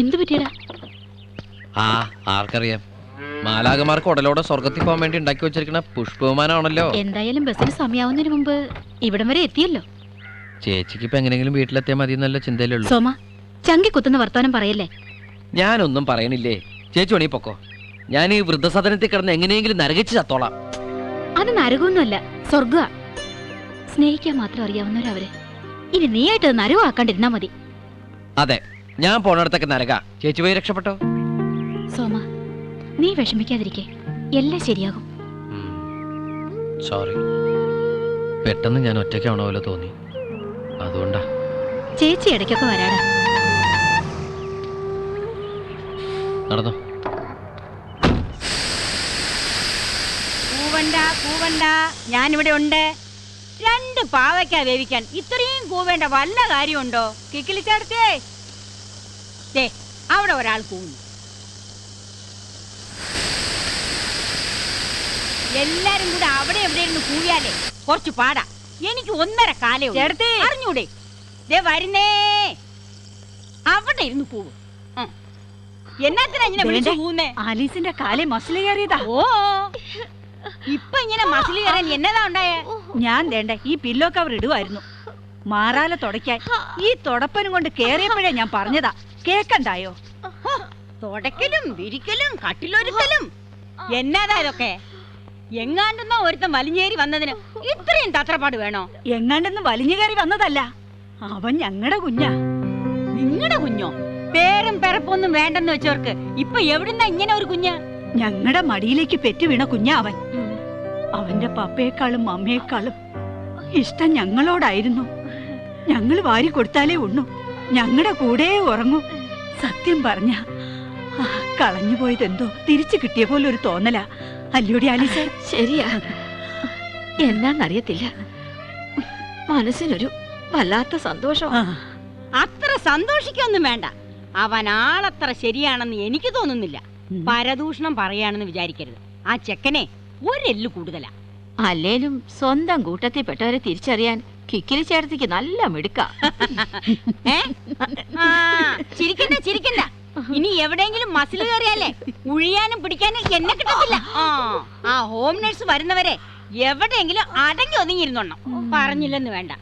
എന്തു പറ്റിയടാ? ആർക്കറിയാം. മാലാകമാർക്ക് ഉടലോടെ സ്വർഗത്തിൽ പോകാൻ വേണ്ടി ഉണ്ടാക്കി വെച്ചിരിക്കുന്ന പുഷ്പവിമാനമാണല്ലോ. എന്തായാലും ബസ്സിന് സമയാവുന്നതിന് മുമ്പ് ഇവിടം വരെ എത്തിയല്ലോ. ചേച്ചിക്ക് ഇപ്പൊ എങ്ങനെയെങ്കിലും വീട്ടിലെത്തിയാൽ മതി എന്നല്ല ചിന്തയിലുള്ളൂ. സോമ, ചങ്കി കുത്തുന്ന വർത്താനം പറയല്ലേ. ഞാനൊന്നും പറയണില്ലേ. ചേച്ചി ഉണി പൊക്കോ. ഞാൻ ഈ വൃദ്ധസദനത്തിൽ കിടന്ന് എങ്ങനെയെങ്കിലും നരകിച്ച് ചത്തോളാം. അത് നരകമൊന്നുമല്ല, സ്വർഗ. സ്നേഹിക്കാൻ മാത്രം അറിയാവുന്നവരവര്. ഇനി നീയായിട്ട് നരകമാക്കാണ്ടിരുന്നാ മതി. അതെ, ഞാൻ പോണടത്തൊക്കെ നരക. ചേച്ചി പോയി രക്ഷപ്പെട്ടോ. സോമ, നീ വിഷമിക്കാതിരിക്കെ, എല്ലാം ശരിയാകും. സോറി, പെട്ടെന്ന് ഞാൻ ഒറ്റയ്ക്കാണോ പോലെ തോന്നി, അതുകൊണ്ടാ. ചേച്ചി ഇടയ്ക്കൊക്കെ വരാടാ. നടന്നോ. കൂവണ്ട, ഞാനിവിടെ ഉണ്ട്. 2 പാവയ്ക്ക വേവിക്കാൻ ഇത്രയും കൂവേണ്ട വല്ല കാര്യമുണ്ടോ? കിക്കിളിച്ചേർത്തേ, അവിടെ ഒരാൾ കൂവുന്നു. എല്ലാരും കൂടെ അവിടെ എവിടെ ഇരുന്ന് കൂവിയാലേ കുറച്ച് പാടാ. എനിക്ക് 1.5 കാലേ അറിഞ്ഞൂടെ? വരുന്നേ, അവിടെ ഇരുന്ന് കൂവ്. എന്നാത്തിനാ ഇങ്ങനെ വിളിച്ചു കൂവുന്നേ? ആലീസിന്റെ കാലേ മസില് കയറിയതാ. ഓ, ഇപ്പൊ ഇങ്ങനെ മസില് കയറാൻ എന്നതാ ഉണ്ടായേ? ഞാൻ വേണ്ട ഈ പില്ലോ കവർ ഇടുവായിരുന്നു മാറാല തുടയ്ക്കാൻ. ഈ തുടപ്പനും കൊണ്ട് കേറിയപ്പോഴേ ഞാൻ പറഞ്ഞതാ, കേക്കണ്ടായോ? തുടക്കലും വിരിക്കലും കട്ടിലൊരുക്കലും എന്നാതാ ഇതൊക്കെ? എങ്ങാണ്ടെന്നോ ഒരുത്തം വലിഞ്ഞേറി വന്നതിന് ഇത്രയും തത്രപ്പാട് വേണോ? എങ്ങാണ്ടെന്ന് വലിഞ്ഞു കയറി വന്നതല്ല, അവൻ ഞങ്ങളുടെ കുഞ്ഞാ. നിങ്ങളുടെ കുഞ്ഞോ? പേരും പിറപ്പൊന്നും വേണ്ടെന്ന് വെച്ചവർക്ക് ഇപ്പൊ എവിടുന്ന ഇങ്ങനെ ഒരു കുഞ്ഞ്? ഞങ്ങളുടെ മടിയിലേക്ക് പെറ്റു വീണ കുഞ്ഞാ അവൻ. അവന്റെ പപ്പയെക്കാളും അമ്മയെക്കാളും ഇഷ്ടം ഞങ്ങളോടായിരുന്നു. ഞങ്ങൾ വാരി കൊടുത്താലേ ഉണ്ണു, ഞങ്ങളുടെ കൂടെ ഉറങ്ങൂ. സത്യം പറഞ്ഞ കളഞ്ഞുപോയതെന്തോ തിരിച്ചു കിട്ടിയ പോലെ ഒരു തോന്നലാ. അല്ലയോടി ആലീസേ? ശരിയാ, എന്നാന്നറിയത്തില്ല, മനസ്സിനൊരു വല്ലാത്ത സന്തോഷം. അത്ര സന്തോഷിക്കൊന്നും വേണ്ട. അവൻ ആളത്ര ശരിയാണെന്ന് എനിക്ക് തോന്നുന്നില്ല. പരദൂഷണം പറയാണെന്ന് വിചാരിക്കരുത്. ആ ചെക്കനെ ഒരെല്ലു കൂടുതലാ. അല്ലേലും സ്വന്തം കൂട്ടത്തിൽപ്പെട്ടവരെ തിരിച്ചറിയാൻ കിക്കിലി ചേർത്തിക്ക് നല്ല മിടുക്ക. ചിരിക്കണ്ട. ഇനി എവിടെയെങ്കിലും മസിൽ കയറിയാലേ ഉഴിയാനും പിടിക്കാനും എന്നെ കിട്ടത്തില്ല. ആ ഹോം നേഴ്സ് വരുന്നവരെ എവിടെയെങ്കിലും അടങ്ങി ഒതുങ്ങിയിരുന്നോണം. പറഞ്ഞില്ലെന്ന് വേണ്ട.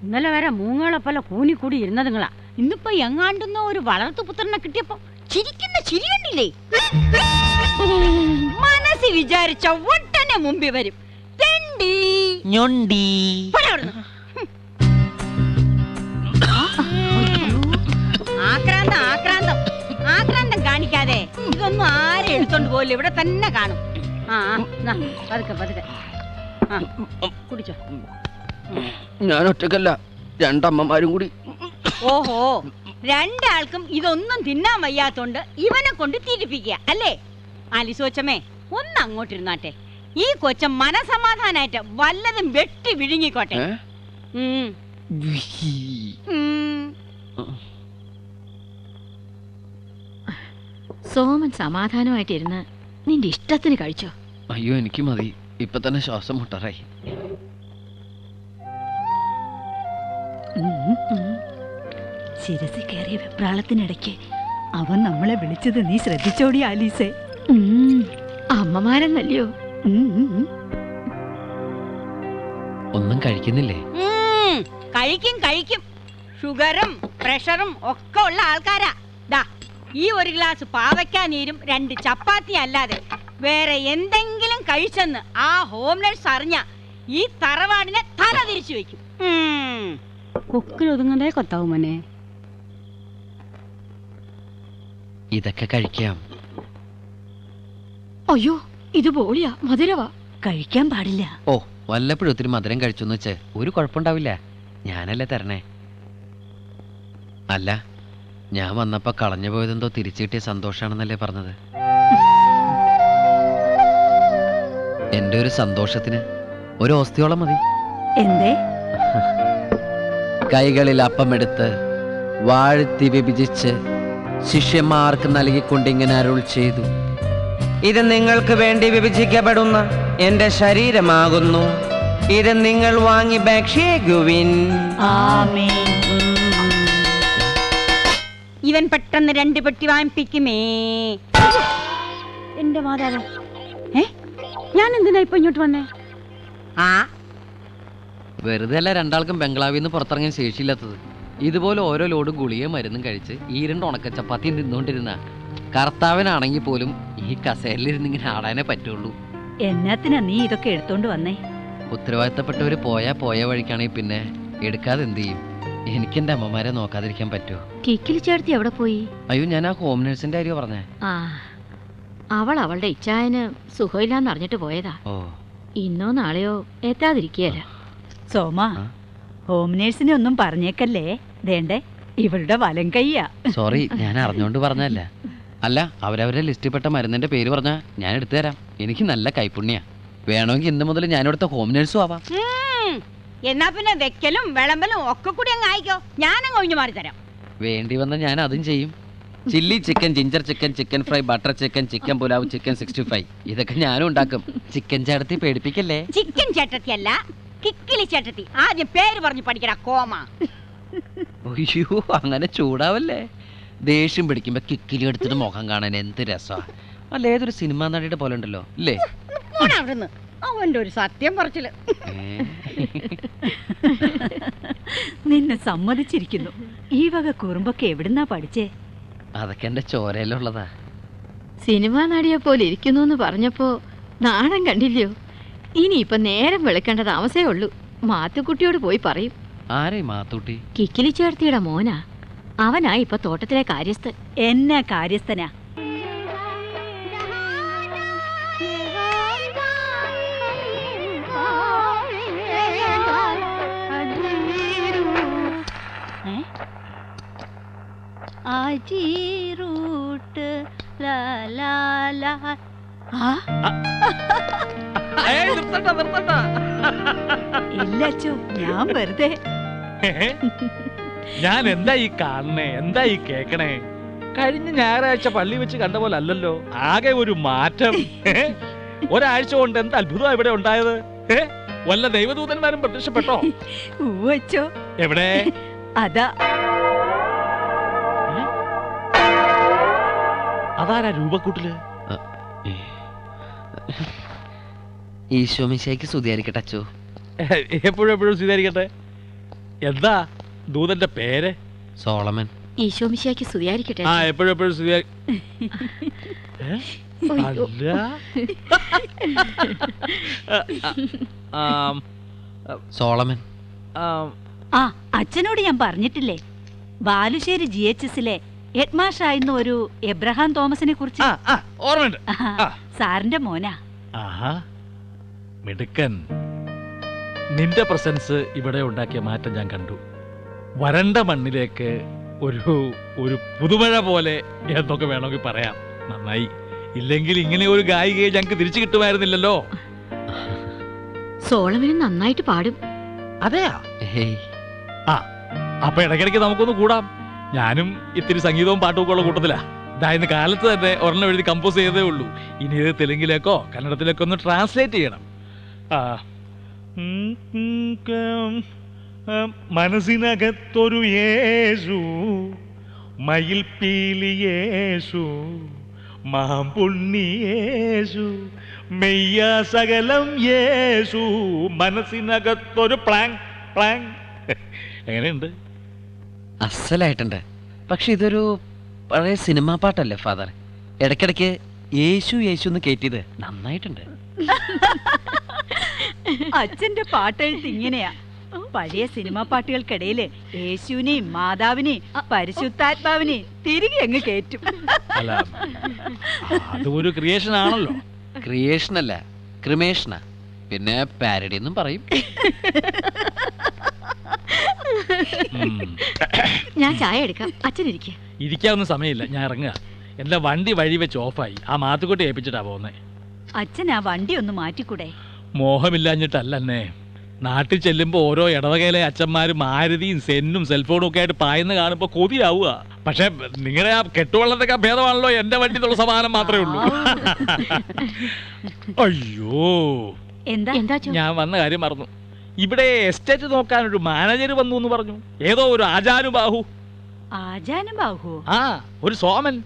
ഇന്നലെ വരെ മൂങ്ങളെ പോലെ കൂനിക്കൂടി ഇരുന്നതുങ്ങളാ. ഇന്നിപ്പോ എങ്ങാണ്ടുന്ന ഒരു വളർത്തു പുത്രനെ കിട്ടിയപ്പോ ചിരിക്കുന്ന ചിരി കണ്ടില്ലേ? മനസ്സിൽ വിചാരിച്ച ഒട്ടനെ മുമ്പിൽ വരും. ആക്രാന്തം കാണിക്കാതെ ഇതൊന്നും ആരെ എടുത്തോണ്ട് പോലും ഇവിടെ തന്നെ കാണും. പതുക്കെ കുടിച്ചോ. ഞാൻ ഒറ്റക്കല്ല, 2 അമ്മമാരും കൂടി. ഓഹോ, 2 ആൾക്കും ഇതൊന്നും തിന്നാൻ വയ്യാത്തോണ്ട് ഇവനെ കൊണ്ട് തിരിപ്പിക്കുക അല്ലേ? ആലിസോച്ചമ്മേ, ഒന്ന് അങ്ങോട്ടിരുന്നാട്ടെ. ഈ കൊച്ചൻ മനസമാധാനായിട്ട് വല്ലതും വെട്ടി വിഴുങ്ങിക്കോട്ടെ. സോമൻ സമാധാനമായിട്ടിരുന്ന് നിന്റെ ഇഷ്ടത്തിന് കഴിച്ചോ? അയ്യോ, എനിക്ക് മതി. ഇപ്പൊ തന്നെ ശ്വാസം മുട്ടറായി. ശിരസിൽ കയറിയ വെപ്രാളത്തിനിടയ്ക്ക് അവൻ നമ്മളെ വിളിച്ചത് നീ ശ്രദ്ധിച്ചോടി ആലീസേ? അമ്മമാരെന്നല്ലയോ? ഒന്നും കഴിക്കുന്നില്ലേ? കഴിക്കും. ഷുഗറും പ്രഷറും ഒക്കെ ഉള്ള ആൾക്കാരാ. ദാ, ഈ 1 ഗ്ലാസ് പാവയ്ക്കാ നീരും 2 ചപ്പാത്തി അല്ലാതെ വേറെ എന്തെങ്കിലും കഴിച്ചെന്ന് ആ ഹോം നേഴ്സ് അറിഞ്ഞ ഈ തറവാടിനെ തല തിരിച്ചു വെക്കും. കൊക്കിലൊതുങ്ങതേ കൊത്താവും മോനെ. ഇതൊക്കെ കഴിക്കാം. അയ്യോ, ഇത് പോളിയാ, മധുരവാ. കഴിക്കാൻ പാടില്ല. ഓ, വല്ലപ്പോഴും ഒത്തിരി മധുരം കഴിച്ചെന്ന് വെച്ച് ഒരു കുഴപ്പമുണ്ടാവില്ല. ഞാനല്ലേ തരണേ. അല്ല, ഞാൻ വന്നപ്പോ കളഞ്ഞു പോയതെന്തോ തിരിച്ചു കിട്ടിയ സന്തോഷാണെന്നല്ലേ പറഞ്ഞത്? എന്റെ ഒരു സന്തോഷത്തിന് ഒരു ഓസ്തിയോളം മതി. എന്തേ? കൈകളിൽ അപ്പമെടുത്ത് വാഴ്ത്തി വിഭജിച്ച് ശിഷ്യന്മാർക്ക് നൽകിക്കൊണ്ടിങ്ങനെ അരുൾ ചെയ്തു, ഇത് നിങ്ങൾക്ക് വേണ്ടി വിഭജിക്കപ്പെടുന്ന എന്റെ ശരീരമാകുന്നു. ഇത് നിങ്ങൾ വാങ്ങി ഭക്ഷിക്കുവിൻ. ആമേൻ. ഇവൻ പെട്ടെന്ന് 2 പെട്ടി വാങ്ങിപ്പിക്കുമേ. എന്റെ മാതാവ്, ഞാൻ എന്തിനാ ഇപ്പൊ ഇങ്ങോട്ട് വന്നേ? ആ വെറുതെ അല്ല രണ്ടാൾക്കും ബംഗ്ലാവിൽ നിന്ന് പുറത്തിറങ്ങാൻ ശേഷിയില്ലാത്തത്. ഇതുപോലെ ഓരോ ലോഡും ഗുളികയും മരുന്നും കഴിച്ച് ഈ 2 ഉണക്ക ചപ്പാത്തിയും തിന്നുകൊണ്ടിരുന്ന കർത്താവിനാണെങ്കിൽ പോലും ഈ കസേരയിലിരുന്നിങ്ങനെ ആടാനേ പറ്റുള്ളൂ. എന്നാത്തിനാ നീ ഇതൊക്കെ എടുത്തോണ്ട് വന്നേ? ഉത്തരവാദിത്തപ്പെട്ടവര് പോയ വഴിക്കാണെങ്കിൽ പിന്നെ എടുക്കാതെ എന്ത് ചെയ്യും? എനിക്ക് എൻ്റെ അമ്മമാരെ നോക്കാതിരിക്കാൻ പറ്റുമോ? കിക്കിലി ചേർത്തി എവിടെ പോയി? അയ്യോ, ഞാൻ ആ ഹോം നേഴ്സിന്റെ കാര്യം പറഞ്ഞേ. ആ, അവളുടെ ഇച്ചായന് സുഖമില്ലാന്ന് അറിഞ്ഞിട്ട് പോയതാ. ഓ, ഇന്നോ നാളെയോ എത്താതിരിക്കുകയല്ല. സോമ, ഹോം നേഴ്സിനെ ഒന്നും പറഞ്ഞേക്കല്ലേ. ദേണ്ടേ, ഇവളുടെ വലം കയ്യാ. സോറി, ഞാൻ അറിഞ്ഞോണ്ട് പറഞ്ഞല്ല. അല്ല, അവരവരെ ലിസ്റ്റിൽപ്പെട്ട മരുന്നിന്റെ പേര് പറഞ്ഞാ ഞാൻ എടുത്തു തരാം. എനിക്ക് നല്ല കൈപ്പുണ്യ. വേണമെങ്കിൽ ഇന്ന് മുതൽ ഞാനിവിടുത്തെ ഹോം നേഴ്സും ആവാം. എന്നാ പിന്നെ വെക്കലും വിളമ്പലും ഒക്കെ കൂടി അങ്ങ് ആയിക്കോ. ഞാനങ്ങ് ഒഴിഞ്ഞു മാറി തരാം. വേണ്ടി വന്ന ഞാൻ അതും ചെയ്യും. Chilli chicken, ginger chicken, chicken fry, butter chicken, chicken pulao, chicken 65 ഇതൊക്കെ ഞാനും ഉണ്ടാക്കും. ചിക്കൻ ചേട്ടത്തി പേടിപ്പിക്കല്ലേ. ചിക്കൻ ചേട്ടത്തി അല്ല, കിക്കിലി ചേട്ടത്തി. ആദ്യം പേര് പറഞ്ഞു പഠിക്കടാ കോമ. അയ്യോ, അങ്ങനെ ചൂടാവല്ലേ. ദേഷ്യം പിടിക്കുമ്പോ കിക്കിലി എടുത്തിട്ട് മുഖം കാണാൻ എന്ത് രസമാ. അല്ല, ഏതൊരു സിനിമാ നടിയുടെ പോലെ ഉണ്ടല്ലോ അല്ലേ? അവിടുന്ന് അവന്റെ ഒരു സത്യം പറച്ചില്. നിന്നെ സമ്മതിച്ചിരിക്കുന്നു. ഈ വക കുറുമ്പൊക്കെ എവിടുന്നാ പഠിച്ചേ? അതൊക്കെ എന്റെ ചോരയിലുള്ളതാ. സിനിമാ നടിയെ പോലെ ഇരിക്കുന്നു എന്ന് പറഞ്ഞപ്പോ നാണം കണ്ടില്ലയോ? ഇനിയിപ്പൊ നേരം വെളുക്കേണ്ട താമസേ ഉള്ളൂ. മാത്തുക്കുട്ടിയോട് പോയി പറയും. ആരേ മാത്തൂട്ടി? കിക്കിലി ചേർത്തിയുടെ മോനാ. അവനാ ഇപ്പൊ തോട്ടത്തിലെ കാര്യസ്ഥൻ. എന്നാ കാര്യസ്ഥനാ? ഇല്ലച്ചോ, ഞാൻ വെറുതെ. ഞാൻ എന്താ ഈ കാണണേ, എന്താ ഈ കേക്കണേ? കഴിഞ്ഞ ഞായറാഴ്ച പള്ളി വെച്ച് കണ്ട പോലെ അല്ലല്ലോ. ആകെ ഒരു മാറ്റം. ഒരാഴ്ച കൊണ്ട് എന്ത് അത്ഭുതം ഇവിടെ ഉണ്ടായത്? വല്ല ദൈവദൂതന്മാരും പ്രത്യക്ഷപ്പെട്ടോ? ഊവച്ചോ. എവിടെ? അതാ. അതാരാ രൂപക്കൂട്ടില്? ഈശോമിശിഹായ്ക്ക് സ്തുതിയായിരിക്കട്ടെ അച്ചോ. എപ്പോഴും സ്വീകരിക്കട്ടെ. എന്താ ദൂതന്റെ പേര്? സോളമൻ. ഈശോമിശിഹായ്ക്ക് സ്തുതിയായിരിക്കട്ടെ. ആ, എപ്പോഴും സോളമൻ. ആ, അച്ഛനോട് ഞാൻ പറഞ്ഞിട്ടില്ലേ, ബാലുശ്ശേരി GHSലെ ഹെഡ്മാഷായിരുന്ന ഒരു എബ്രഹാം തോമസിനെ കുറിച്ച്? ഓർമ്മയുണ്ട്. സാറിന്റെ മോനാ. ആഹാ, മിടുക്കൻ. നിന്റെ പ്രസൻസ് ഇവിടെ ഉണ്ടാക്കിയ മാറ്റം ഞാൻ കണ്ടു. വരണ്ട മണ്ണിലേക്ക് ഒരു പുതുമഴ പോലെ എന്നൊക്കെ വേണമെങ്കിൽ പറയാം. നന്നായി. ഇല്ലെങ്കിൽ ഇങ്ങനെ ഒരു ഗായികയെ ഞങ്ങൾക്ക് തിരിച്ചു കിട്ടുമായിരുന്നില്ലല്ലോ. സോളമന് നന്നായിട്ട് പാടും. അതെയാ? ആ, അപ്പൊ ഇടയ്ക്കിടയ്ക്ക് നമുക്കൊന്ന് കൂടാം. ഞാനും ഇത്തിരി സംഗീതവും പാട്ടും ഒക്കെ ഉള്ള കൂട്ടത്തിലാ. ഇന്ന് കാലത്ത് തന്നെ ഒരെണ്ണം എഴുതി കമ്പോസ് ചെയ്തേ ഉള്ളൂ. ഇനി ഇത് തെലുങ്കിലേക്കോ കന്നഡത്തിലേക്കോ ഒന്ന് ട്രാൻസ്ലേറ്റ് ചെയ്യണം. മനസ്സിനകത്തൊരു യേശു, മയിൽപ്പീലി യേശു, മാമ്പുണ്ണി യേശു, മെയ്യ സകലം യേശു, മനസ്സിനകത്തൊരു പ്ലാങ് പ്ലാങ്. എങ്ങനെയുണ്ട്? അസലായിട്ടുണ്ട്. പക്ഷെ ഇതൊരു പഴയ സിനിമാ പാട്ടല്ലേ ഫാദർ? ഇടയ്ക്കിടയ്ക്ക് യേശു യേശു എന്ന് കേറ്റിയത് നന്നായിട്ടുണ്ട്. അച്ഛന്റെ പാട്ടെഴുത്ത് ഇങ്ങനെയാ. പഴയ സിനിമാ പാട്ടുകൾക്കിടയില് യേശുവിനെയും മാതാവിനെയും പരിശുദ്ധാത്മാവിനെയും തിരികെ അങ്ങ് കേറ്റും. അല്ല, അതൊരു ക്രിയേഷൻ ആണല്ലോ. ക്രിയേഷൻ അല്ല, ക്രിമേഷനാ. പിന്നെ പാരഡി എന്നും പറയും. ഞാൻ ചായ എടുക്കാം. അച്ഛനിരിക്കുക. ഇരിക്കാവുന്ന സമയമില്ല, ഞാൻ ഇറങ്ങുക. എന്റെ വണ്ടി വഴി വെച്ച് ഓഫായി. ആ മാത്തുക്കുട്ടി ഏൽപ്പിച്ചിട്ടാ പോകുന്നേ. അച്ഛൻ ആ വണ്ടി ഒന്ന് മാറ്റിക്കൂടെ? മോഹമില്ലാഞ്ഞിട്ടല്ലേ. നാട്ടിൽ ചെല്ലുമ്പോ ഓരോ ഇടവകയിലെ അച്ഛന്മാര് മാരുതിയും സെന്നും സെൽഫോണും ഒക്കെ ആയിട്ട് പായുന്ന കാണുമ്പോ കൊതിയാവുക. പക്ഷെ നിങ്ങളുടെ ആ കെട്ടുവള്ളത്തൊക്കെ ഭേദമാണല്ലോ എന്റെ വണ്ടി എന്നുള്ള സമാധാനം മാത്രമേ ഉള്ളൂ. അയ്യോ, എന്താ ഞാൻ വന്ന കാര്യം മറന്നു. ഇവിടെ എസ്റ്റേറ്റ് നോക്കാൻ ഒരു മാനേജർ വന്നു എന്ന് പറഞ്ഞു. ഏതോ ഒരു ആചാനുബാഹു. ആജാനും ബാഹുവോ? ആ ഒരു സോമൻ.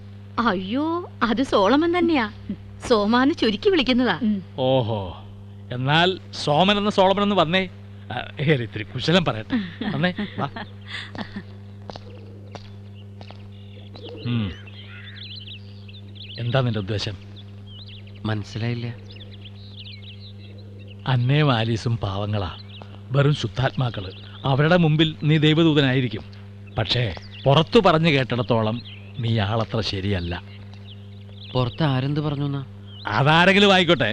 അയ്യോ അത് സോളമൻ തന്നെയാ. സോമാന്ന് ചുരുക്കി വിളിക്കുന്നതാ. ഓഹോ, എന്നാൽ സോമൻ എന്ന സോളമൻ എന്ന് വന്നേ. ഇത്തിരി കുശലം പറയട്ടെ. വന്നേ വാ. എന്താ നിന്റെ ഉദ്ദേശം? മനസ്സിലായില്ല. അന്നയും ആലീസും പാവങ്ങളാ, വെറും ശുദ്ധാത്മാക്കള്. അവരുടെ മുമ്പിൽ നീ ദൈവദൂതനായിരിക്കും. പക്ഷേ പുറത്തു പറഞ്ഞു കേട്ടിടത്തോളം നീ ആളത്ര ശരിയല്ല. പുറത്ത് ആരെന്ത് പറഞ്ഞു എന്നാ? അതാരെങ്കിലും ആയിക്കോട്ടെ,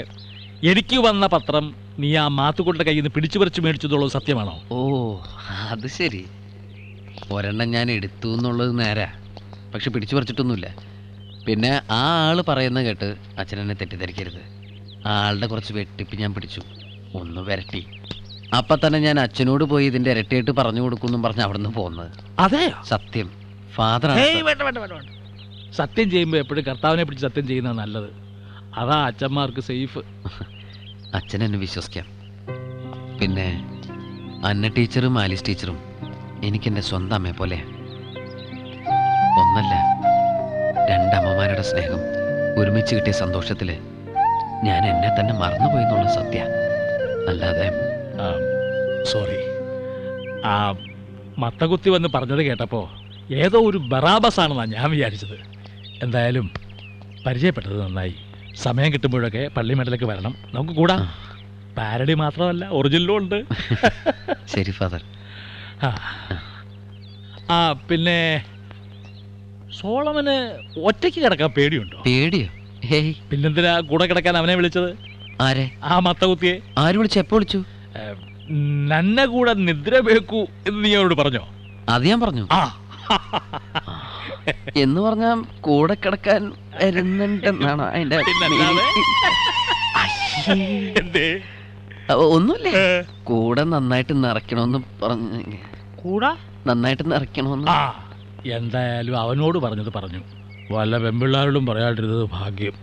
എനിക്ക് വന്ന പത്രം നീ ആ മാത്തുക്കുട്ടിയുടെ കയ്യിൽ നിന്ന് പിടിച്ചു പറിച്ചു മേടിച്ചതുള്ളത് സത്യമാണോ? ഓ അത് ശരി. ഒരെണ്ണം ഞാൻ എടുത്തു എന്നുള്ളത് നേരാ, പക്ഷെ പിടിച്ചു പറിച്ചിട്ടൊന്നുമില്ല. പിന്നെ ആ ആള് പറയുന്ന കേട്ട് അച്ഛനെന്നെ തെറ്റിദ്ധരിക്കരുത്. ആ ആളുടെ കുറച്ച് വെട്ടിപ്പ് ഞാൻ പിടിച്ചു, ഒന്ന് വരട്ടി. അപ്പൊ തന്നെ ഞാൻ അച്ഛനോട് പോയി ഇതിന്റെ ഇരട്ടിയായിട്ട് പറഞ്ഞു കൊടുക്കുമെന്നും പറഞ്ഞ് അവിടെ നിന്ന് പോകുന്നത്. അതെ, സത്യം ഫാദർ. സത്യം ചെയ്യുമ്പോൾ എപ്പോഴും കർത്താവിനെ പിടിച്ച് സത്യം ചെയ്യുന്നത് നല്ലത്. അതാ അച്ഛന്മാർക്ക് സേഫ്. അച്ഛൻ എന്നെ വിശ്വസിക്കാം. പിന്നെ അന്ന ടീച്ചറും ആലീസ് ടീച്ചറും എനിക്കെൻ്റെ സ്വന്തം അമ്മയെ പോലെ. ഒന്നല്ല, രണ്ടമ്മമാരുടെ സ്നേഹം ഒരുമിച്ച് കിട്ടിയ സന്തോഷത്തിൽ ഞാൻ എന്നെ തന്നെ മറന്നുപോയി എന്നുള്ള സത്യ. അല്ലാതെ സോറി, ആ മത്തകുത്തി വന്ന് പറഞ്ഞത് കേട്ടപ്പോൾ ഏതോ ഒരു ബറാബസ് ആണെന്നാണ് ഞാൻ വിചാരിച്ചത്. എന്തായാലും പരിചയപ്പെട്ടത് നന്നായി. സമയം കിട്ടുമ്പോഴൊക്കെ പള്ളിമേട്ടിലേക്ക് വരണം, നമുക്ക് കൂടാം. പാരഡി മാത്രമല്ല, ഒറിജിനലും ഉണ്ട്. ശരി ഫാദർ. ആ പിന്നെ സോളമന് ഒറ്റയ്ക്ക് കിടക്കാൻ പേടിയുണ്ടോ? പേടിയോ? ഹേയ്, പിന്നെന്തിനാ കൂടെ കിടക്കാൻ അവനെ വിളിച്ചത്? ആരെ? ആ മത്തകുത്തിയെ. ആര് വിളിച്ചു? എപ്പോ വിളിച്ചു? നന്നെ കൂടെ നിദ്ര വേക്കൂ എന്ന് നീ അവരോട് പറഞ്ഞോ? അത് ഞാൻ പറഞ്ഞു. ആ എന്ന് പറഞ്ഞാ കൂടെ കിടക്കാൻ വരുന്നുണ്ടെന്നാണോ അതിന്റെ? എന്തേ? ഒന്നുമില്ലേ, കൂടെ നന്നായിട്ട് നിറയ്ക്കണമെന്ന് പറഞ്ഞു. കൂടെ നന്നായിട്ട് നിറയ്ക്കണമെന്ന്. ആ എന്തായാലും അവനോട് പറഞ്ഞത് പറഞ്ഞു. വല്ല പെമ്പിള്ളാരോടും പറയാണ്ടിരുന്നത് ഭാഗ്യം.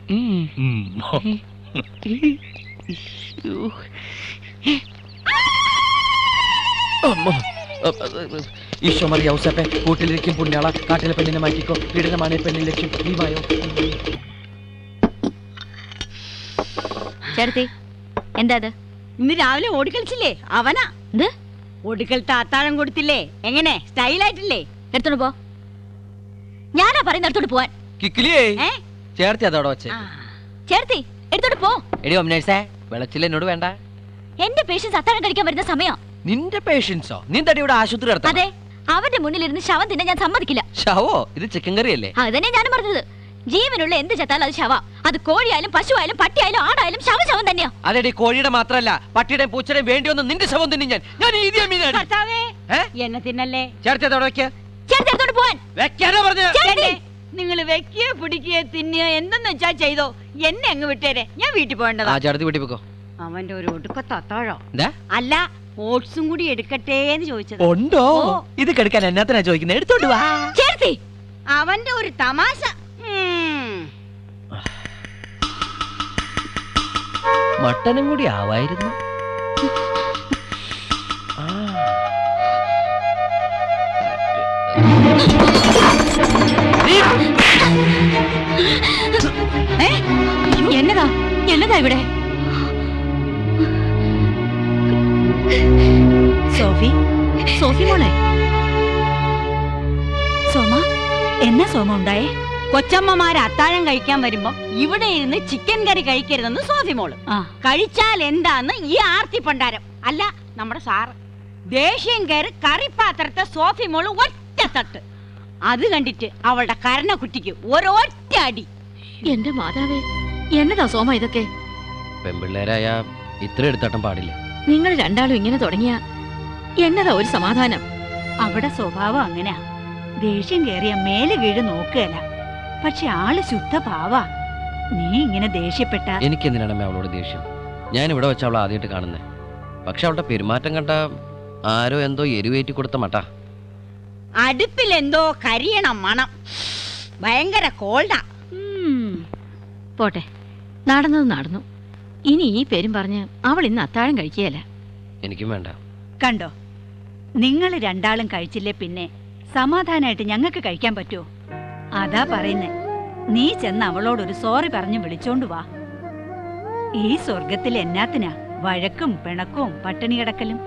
ഈശോ മറിയ ഔസേപ്പേ, കൂട്ടിലിരിക്കും പുണ്യാള, കാട്ടിലെ പെണ്ണിനെ മാറ്റിക്കോ, പീഡനമാണ് പെണ്ണിൻ ലക്ഷ്യം, നീവായോ. ചേർത്തി എന്താ? ഇന്ന് രാവിലെ ഓടിക്കളിച്ചില്ലേ അവനാ. ഇത് ഓടിക്കളത്തെ അത്താഴം കൊടുത്തില്ലേ? എങ്ങനെ സ്റ്റൈലായിട്ടില്ലേ? എടുത്തോണ്ട് പോ. ഞാനാ പറയുന്ന എടുത്തോണ്ട് പോവാൻ. ഏ? ചേർത്തി അതോടെ വെച്ച്. ചേർത്തി എടുത്തോണ്ട് പോ. എടി ഒമ്നേഴ്സേ, വെളച്ചിൽ എന്നോട് വേണ്ട. എന്റെ പേഷ്യൻസ് അത്താഴം കഴിക്കാൻ വരുന്ന സമയം. നിന്റെ പേഷ്യൻസോ? നീ തടി ഇവിടെ ആശുപത്രി നടത്താം? അതെ, അവരുടെ മുന്നിലിരുന്ന് ശവം തിന്നെ ഞാൻ സമ്മതിക്കില്ല. ശവോ? ഇത് ചിക്കൻ കറി അല്ലേ? അതന്നെ ഞാനും പറഞ്ഞത്. ജീവനുള്ള എന്ത് ചത്താലും അത് ശവ. അത് കോഴിയായാലും പശുവായാലും പട്ടിയായാലും ആടായാലും ശവം തന്നെയാ. അതെടി, കോഴിയുടെ മാത്രല്ല പട്ടിയുടെയും പൂച്ചയുടെയും വേണ്ടി വന്ന് നിന്റെ ശവം തിന്നി ഞാൻ ഈദിയ മീനാണ്. കർത്താവേ, എന്നെ തിന്നല്ലേ. ചേർത്തി അതോടെ വെക്ക. ചേർത്തി എടുത്തോണ്ട് പോവാൻ. വെക്കാനോ പറഞ്ഞു? നിങ്ങൾ വെക്കുകയോ പിടിക്കുകയോ തിന്നുകയോ എന്തെന്ന് വെച്ചാ ചെയ്തോ. എന്നെ അങ്ങ് വിട്ടേരെ, ഞാൻ വീട്ടിൽ പോകേണ്ടതാ. ചേർത്തി വീട്ടിൽ പോക്കോ. അവന്റെ ഒരു ഒടുക്കത്തെ അത്താഴോ. എന്താ? അല്ല, ഓട്സും കൂടി എടുക്കട്ടെ എന്ന് ചോദിച്ചത്. ഉണ്ടോ? ഇത് കെടുക്കാൻ എന്നാത്തിനാ ചോദിക്കുന്നത്? എടുത്തോണ്ട് വാ. ചേർത്തി, അവന്റെ ഒരു തമാശ. മട്ടനും കൂടി ആവായിരുന്നു. എന്നതാ എന്നതാ ഇവിടെ? സോഫി, സോഫി മോളെ. സോമ, എന്നാ സോമ ഉണ്ടായേ? കൊച്ചമ്മമാര് അത്താഴം കഴിക്കാൻ വരുമ്പോ ഇവിടെ ഇരുന്ന് ചിക്കൻ കറി കഴിക്കരുതെന്ന് സോഫി മോള്. കഴിച്ചാൽ എന്താന്ന് ഈ ആർത്തി പണ്ടാരം. അല്ല, നമ്മുടെ സാറ് ദേഷ്യം കയറി കറിപ്പാത്രത്തെ സോഫി മോള് ഒറ്റ തട്ട്. അത് കണ്ടിട്ട് അവളുടെ കരണ കുട്ടിക്ക് ഒരൊറ്റ അടി. എന്റെ മാതാവേ, എന്നതാ സോമ ഇതൊക്കെ? പെമ്പിള്ളേരായ ഇത്ര എടുത്താട്ടം പാടില്ല. നിങ്ങൾ രണ്ടാളും ഇങ്ങനെ തുടങ്ങിയ എന്നതാ ഒരു സമാധാനം? അവിടെ സ്വഭാവം അങ്ങനെയാ. ദേഷ്യം കേറിയ മേല് കീഴ് നോക്കുകയല്ല. പക്ഷെ ആള് ശുദ്ധ പാവാ. നീ ഇങ്ങനെ ദേഷ്യപ്പെട്ട എനിക്കെന്തിനാണ് അവളോട് ദേഷ്യം? ഞാൻ ഇവിടെ വെച്ച അവളെ ആദ്യമായിട്ട് കാണുന്നേ. പക്ഷെ അവളുടെ പെരുമാറ്റം കണ്ട ആരോ എന്തോ എരിവേറ്റി കൊടുത്ത മട്ടാ. അടുപ്പിൽ എന്തോ കരിയണം മണം. ഭയങ്കര കോൾഡാ. പോട്ടെ, നടന്നത് നടന്നു. ഇനി ഈ പേരും പറഞ്ഞ് അവൾ ഇന്ന് അത്താഴം കഴിക്കുകയല്ല. എനിക്കും വേണ്ട. കണ്ടോ, നിങ്ങൾ രണ്ടാളും കഴിച്ചില്ലേ പിന്നെ സമാധാനായിട്ട് ഞങ്ങൾക്ക് കഴിക്കാൻ പറ്റുമോ? അതാ പറയുന്നേ, നീ ചെന്ന് അവളോടൊരു സോറി പറഞ്ഞു വിളിച്ചോണ്ട് വാ. ഈ സ്വർഗത്തിൽ എന്നാത്തിനാ വഴക്കും പിണക്കവും പട്ടിണി കിടക്കലും?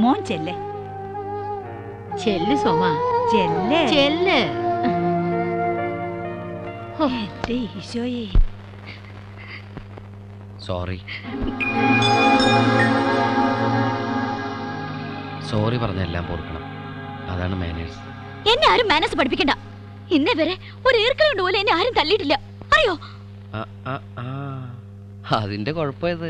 മോൻ ചെല്ലേ ചെല്ല് സോമ, ചെല്ലേ. ചെല്ല്. എന്റെ ഈശോയെ. സോറി സോറി പറഞ്ഞ എല്ലാം പൊറുക്കണം. അതാണ് മാനേഴ്സ്. എന്നെ ആരും മാനസ് പഠിപ്പിക്കണ്ട. ഇന്നേ വരെ ഒരു ഈർക്കലുണ്ട് പോലെ എന്നെ ആരും തല്ലിയിട്ടില്ല, അറിയോ? അതിന്റെ കുഴപ്പത്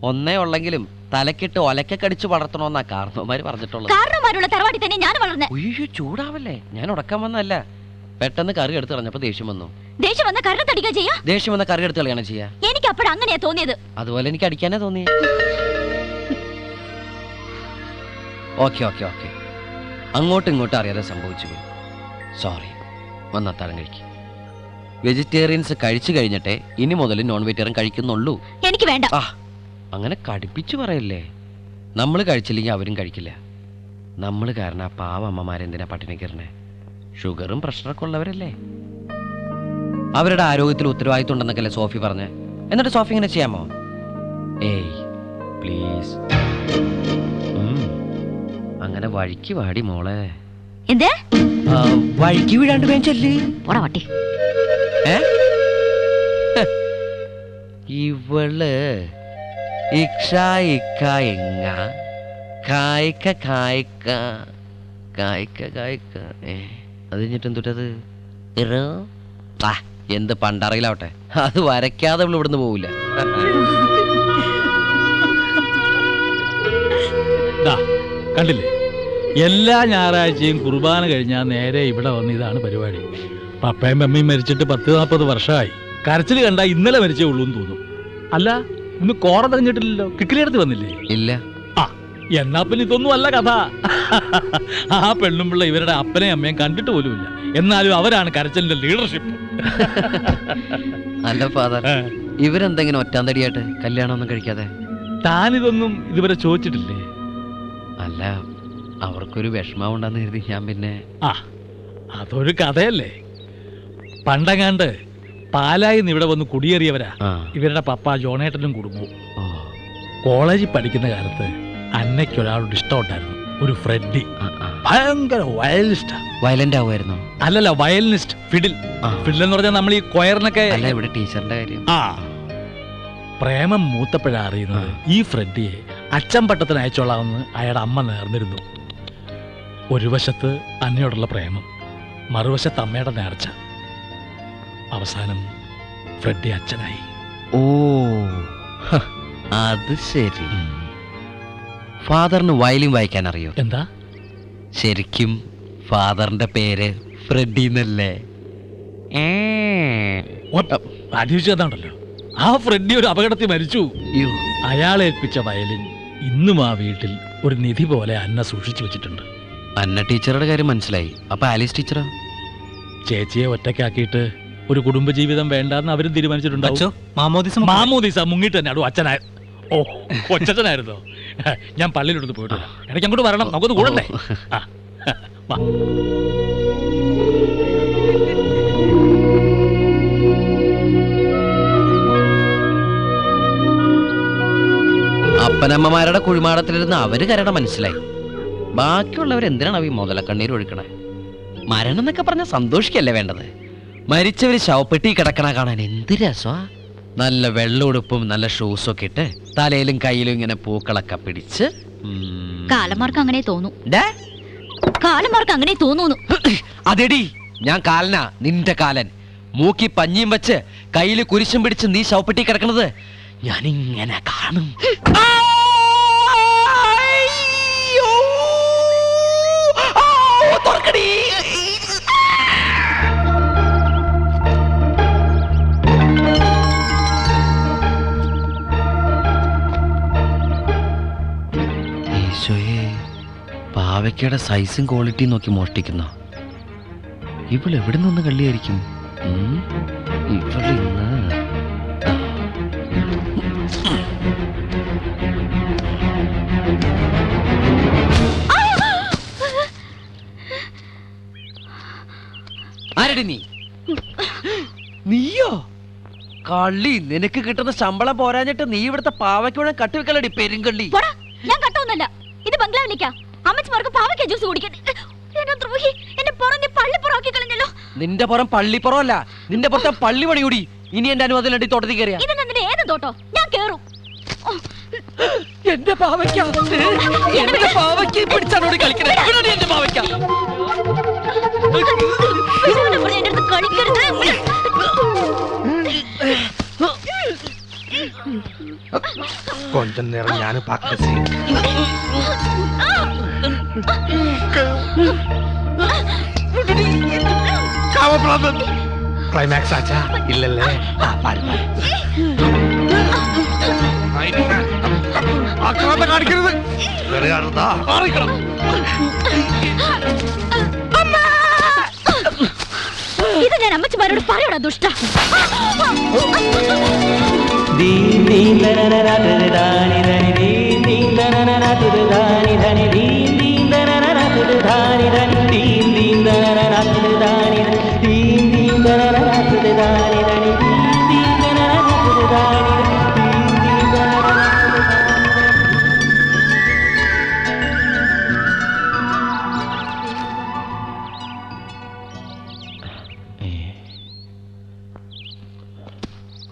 ഒന്നേ ഉള്ളെങ്കിലും തലക്കിട്ട് ഒലക്കെ കടിച്ചു വളർത്തണോന്നാ കാരണവന്മാര് പറഞ്ഞിട്ടുള്ളത്. കാരണവന്മാരുള്ള തറവാട്ടി തന്നെ ഞാൻ വളർന്നെ. ഉയ്യോ, ചൂടാവല്ലേ, ഞാൻ ഉടക്കാൻ വന്നല്ല. പെട്ടെന്ന് കറി എടുത്ത് കളഞ്ഞപ്പോ ദേഷ്യം വന്നു. ദേഷ്യം വന്ന കരണത്തടിക്കാ ചെയ്യാ? ദേഷ്യം വന്ന കറി എടുത്ത് കളയാണ് ചെയ്യാ. എനിക്ക് അപ്പോഴ അങ്ങനെയാ തോന്നിയത്. അതുപോലെ എനിക്ക് അടിക്കാനേ തോന്നി. ഓക്കെ ഓക്കെ ഓക്കെ, അങ്ങോട്ടും ഇങ്ങോട്ടും അറിയാതെ സംഭവിച്ചു പോയി. സോറി. വന്നത്താഴം കഴിക്കും. വെജിറ്റേറിയൻസ് കഴിച്ചു കഴിഞ്ഞിട്ടേ ഇനി മുതൽ നോൺ വെജിറ്റേറിയൻ കഴിക്കുന്നുള്ളൂ. എനിക്ക് വേണ്ട. ആ, അങ്ങനെ കടുപ്പിച്ചു പറയല്ലേ. നമ്മൾ കഴിച്ചില്ലെങ്കിൽ അവരും കഴിക്കില്ല. നമ്മൾ കാരണം ആ പാവ അമ്മമാരെന്തിനാ പട്ടിണി കയറണേ? ഷുഗറും പ്രഷറൊക്കെ ഉള്ളവരല്ലേ. അവരുടെ ആരോഗ്യത്തിൽ ഉത്തരവാദിത്വം ഉണ്ടെന്നൊക്കെ അല്ലേ സോഫി പറഞ്ഞേ. എന്നിട്ട് സോഫി ഇങ്ങനെ ചെയ്യാമോ? ഏയ് പ്ലീസ്. അങ്ങനെ വഴിക്ക് വാടി മോളെ. എന്ത് വഴിക്ക് വീഴാണ്ട് വേഞ്ചല്ലേ പോടാ പട്ടി. ഇവള് ഇക്ക കായ്ക്ക കായ്ക്ക കായ്ക്ക കായ്ക്ക. അത് കഴിഞ്ഞിട്ട് എന്തുട്ടത്? എന്ത് പണ്ടറയിലാവട്ടെ, അത് വരയ്ക്കാതെ അവൾ ഇവിടുന്ന് പോവില്ല. കണ്ടില്ലേ, എല്ലാ ഞായറാഴ്ചയും കുർബാന കഴിഞ്ഞാൽ നേരെ ഇവിടെ വന്ന് ഇതാണ് പരിപാടി. പപ്പയും അമ്മയും മരിച്ചിട്ട് 10-40 വർഷമായി. കരച്ചിൽ കണ്ടാ ഇന്നലെ മരിച്ചേ ഉള്ളൂ എന്ന് തോന്നും. അല്ല, ഇന്ന് കോറ തെരഞ്ഞിട്ടില്ലല്ലോ, കിക്കിലെടുത്ത് വന്നില്ലേ? ഇല്ല. ആ, എന്നാ പിന്നെ ഇതൊന്നും അല്ല കഥ. ആ പെണ്ണും പിള്ള ഇവരുടെ അപ്പനെയും അമ്മയും കണ്ടിട്ട് പോലുമില്ല. എന്നാലും അവരാണ് കരച്ചിലിന്റെ ലീഡർഷിപ്പ്. അല്ല ഫാദർ, ഇവരെന്തെങ്കിലും ഒറ്റാന്തടിയായിട്ട് കല്യാണം ഒന്നും കഴിക്കാതെ? താനിതൊന്നും ഇതുവരെ ചോദിച്ചിട്ടില്ലേ? അല്ല, അവർക്കൊരു വിഷമാവുണ്ടെന്ന് കരുതി ഞാൻ പിന്നെ. ആ, അതൊരു കഥയല്ലേ. പണ്ടങ്ങാണ്ട് പാലായിന്ന് ഇവിടെ വന്ന് കുടിയേറിയവരാ ഇവരുടെ പപ്പ ജോണേട്ടനും കുടുംബവും. കോളേജിൽ പഠിക്കുന്ന കാലത്ത് അന്നയ്ക്കൊരാളോട് ഇഷ്ടമുണ്ടായിരുന്നു, ഒരു ഫ്രെഡി. ഭയങ്കര വയലിനിസ്റ്റാ. വയലന്റ് ആവുമായിരുന്നു? അല്ലല്ല, വയലിനിസ്റ്റ്. ഫിഡിൽ. ഫിഡിൽ എന്ന് പറഞ്ഞാൽ നമ്മൾ ഈ കൊയറിനൊക്കെ. അല്ല, ഇവിടെ ടീച്ചറിന്റെ കാര്യം. ആ, പ്രേമം മൂത്തപ്പോഴാ അറിയുന്നത് ഈ ഫ്രെഡിയെ അച്ഛൻ പട്ടത്തിന് അയച്ചോളാമെന്ന് അയാളുടെ അമ്മ നേർന്നിരുന്നു. ഒരു വശത്ത് അന്നയോടുള്ള പ്രേമം, മറുവശത്ത് അമ്മയുടെ നേർച്ച. അവസാനം ഫ്രെഡി അച്ഛനായി. ഓ, അത് ശരി. ഫാദറിന് വയലിൻ വായിക്കാൻ അറിയോ? എന്താ? ശരിക്കും ഫാദറിന്റെ പേര് ഫ്രെഡി എന്നല്ലേ? അടിച്ചതാണല്ലോ. ആ ഫ്രെഡി ഒരു അപകടത്തിൽ മരിച്ചു. അയാളെ ഏൽപ്പിച്ച വയലിൻ ഇന്നും ആ വീട്ടിൽ ഒരു നിധി പോലെ അന്ന സൂക്ഷിച്ചു വെച്ചിട്ടുണ്ട്. അന്ന ടീച്ചറുടെ കാര്യം മനസ്സിലായി. അപ്പൊ ആലീസ് ടീച്ചറോ? ചേച്ചിയെ ഒറ്റയ്ക്കാക്കിയിട്ട് ഒരു കുടുംബജീവിതം വേണ്ടെന്ന് അവരും തീരുമാനിച്ചിട്ടുണ്ടാവും. മാമോദിസ മുങ്ങിട്ട് തന്നെ. അടു അച്ഛനായ. ഓ, കൊച്ചനായിരുന്നോ? ഞാൻ പള്ളിയിലോട്ട് പോയിട്ട് ഇടയ്ക്ക് അങ്ങോട്ട് വരണം, നമുക്കൊന്ന് കൂടണ്ടേ? അപ്പനമ്മമാരുടെ കുഴിമാടത്തിലിരുന്ന് അവര് കരട മനസ്സിലായി. ബാക്കിയുള്ളവരെന്തിനാണ് ഈ മുതലക്കണ്ണീർ ഒഴുക്കണേ? മരണം എന്നൊക്കെ പറഞ്ഞ സന്തോഷിക്കല്ലേ വേണ്ടത്? മരിച്ചവര് ശവപ്പെട്ടി കിടക്കണ കാണാൻ എന്ത് രസമാ. നല്ല വെള്ളമുടുപ്പും നല്ല ഷൂസും ഒക്കെ ഇട്ട് തലയിലും കയ്യിലും ഇങ്ങനെ പൂക്കളൊക്കെ പിടിച്ച്. കാലന്മാർക്ക് അങ്ങനെ തോന്നുന്നു. അതെടി, ഞാൻ കാലനാ, നിന്റെ കാലൻ. മൂക്കി പഞ്ഞിയും വെച്ച് കയ്യില് കുരിശും പിടിച്ച് നീ ശവപ്പെട്ടി കിടക്കണത് ഞാനിങ്ങനെ കാണും. ഈശോയെ, പാവയ്ക്കയുടെ സൈസും ക്വാളിറ്റിയും നോക്കി മോഷ്ടിക്കുന്ന ഇവൾ എവിടെ നിന്ന് കള്ളിയായിരിക്കും? ഇവളിന്ന് ആരടി നീ? നീയോ? കള്ളി, നിനക്ക് കിട്ടുന്ന ശമ്പളം പോരാഞ്ഞിട്ട് നീ ഇവിടുത്തെ പാവയ്ക്കുഴൻ കട്ടിവെക്കലടി പെരുങ്കള്ളി. പോടാ, ഞാൻ കട്ടൊന്നല്ല. ഇത് ബംഗ്ലാവിലേക്കാ. അമ്മച്ചിമാർക്ക് പാവയ്ക്ക ജ്യൂസ് കുടിക്കാൻ. എന്നെ ദ്രോഹി, എന്നെ പുറഞ്ഞ് പള്ളിപ്പുറമാക്കി കളഞ്ഞല്ലോ. നിന്റെ പുറം പള്ളിപ്പുറമല്ല, നിന്റെ പുറത്തെ പള്ളി പണി കൂടി. ഇനി എന്റെ അനുവാദം തോട്ടത്തിൽ കയറിയ ഇതെന്നെ നിന്റെ ഏത് തോട്ടോ? ഞാൻ കേറും. എന്റെ പാവയ്ക്ക, എന്റെ പാവയ്ക്ക പിടിച്ചാണോടി കളിക്കുന്നത്? എവിടെയാണ് എന്റെ പാവയ്ക്ക? ഇതുപോലെ പറഞ്ഞ് എന്റെ അടുത്ത് കളിക്കരുത്. கொஞ்சம் நேரம் ஞானம் பார்க்க கிளைமேக்ஸ் ஆச்சா? இல்லல்ல, பாரு ஆக்கிரமத்தை காணிக்கிறது விளையாடுறதா ஆரம்பிக்கணும். ഇത് ഞാൻ അമ്മച്ചിമാരോട് പറയടാ ദുഷ്ട.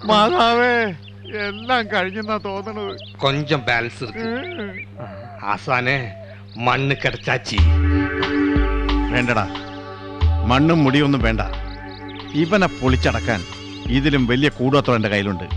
മാതാവേ, എല്ലാം കഴിഞ്ഞെന്നാ തോന്നണത്. கொஞ்சம் பேலன்ஸ் இருக்கு. ஆசானே, മണ്ണ് കിടച്ചാച്ചി. വേണ്ടടാ, മണ്ണും മുടിയൊന്നും വേണ്ട. ഇവനെ പൊളിച്ചടക്കാൻ ഇതിലും വലിയ കൂടോത്രം എന്റെ കയ്യിലുണ്ട്.